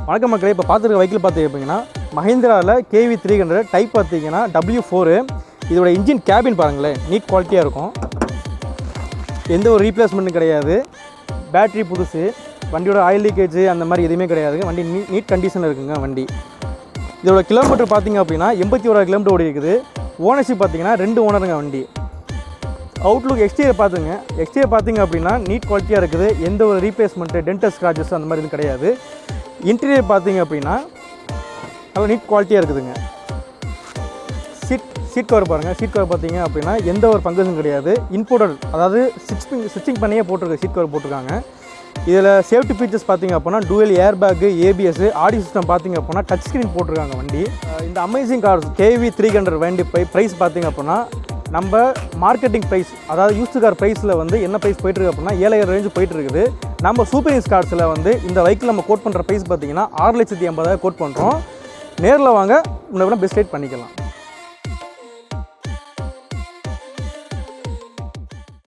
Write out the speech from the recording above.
வணக்கம் மக்களே, இப்போ பார்த்துருக்க வெஹிக்கிள் பார்த்துக்கிட்டிங்கன்னா மஹிந்திராவில் KV 300 டைப் பார்த்தீங்கன்னா W4. இதோட இன்ஜின் கேபின் பாருங்களேன், நீட் குவாலிட்டியாக இருக்கும். எந்த ஒரு ரீப்ளேஸ்மெண்ட்டும் கிடையாது. பேட்ரி புதுசு, வண்டியோட ஆயில் லீக்கேஜ் அந்த மாதிரி எதுவுமே கிடையாது. வண்டி நீட் கண்டிஷனில் இருக்குங்க வண்டி. இதோட கிலோமீட்டர் பார்த்தீங்க அப்படின்னா 81,000 கிலோமீட்டர் ஓடி இருக்குது. ஓனர்ஷிப் பார்த்தீங்கன்னா 2 ஓனருங்க வண்டி. அவுட்லுக் எக்ஸ்டீரியர் பார்த்துங்க. எக்ஸ்டீரியர் பார்த்தீங்க அப்படின்னா நீட் குவாலிட்டியாக இருக்குது. எந்த ஒரு ரீப்ளேஸ்மெண்ட்டு, டென்டல் ஸ்க்ராச்சஸ் அந்த மாதிரி எதுவும் கிடையாது. இன்டீரியர் பார்த்தீங்க அப்படின்னா நல்லா நீட் குவாலிட்டியாக இருக்குதுங்க. சீட் கவர் பாருங்கள். சீட் கவர் பார்த்தீங்க அப்படின்னா எந்த ஒரு ஃபங்கஸும் கிடையாது. இன்போர்ட்டட், அதாவது ஸ்டிச்சிங் பண்ணியே போட்டிருக்க சீட் கவர் போட்டிருக்காங்க. இதில் சேஃப்டி ஃபீச்சர்ஸ் பார்த்தீங்க அப்படின்னா dual air bag, ABS, audio system பார்த்தீங்க அப்படின்னா டச் ஸ்க்ரீன் போட்டிருக்காங்க வண்டி. இந்த அமேசிங் கார்ஸ் KV 300 வண்டி ப்ரைஸ் பார்த்தீங்க அப்படின்னா நம்ம மார்க்கெட்டிங் ப்ரைஸ், அதாவது யூஸ்டு கார் ப்ரைஸில் வந்து என்ன ப்ரைஸ் போய்ட்டுருக்கு அப்படின்னா 7,000 ரேஞ்சு போயிட்டு இருக்குது. நம்ம சூப்பர் இன்ஸ் கார்ஸில் வந்து இந்த வெஹிக்கிள் நம்ம கோட் பண்ணுற ப்ரைஸ் பார்த்தீங்கன்னா 6,80,000 கோட் பண்ணுறோம். நேரில் வாங்க, முன்ன பெஸ்ட் ரேட் பண்ணிக்கலாம்.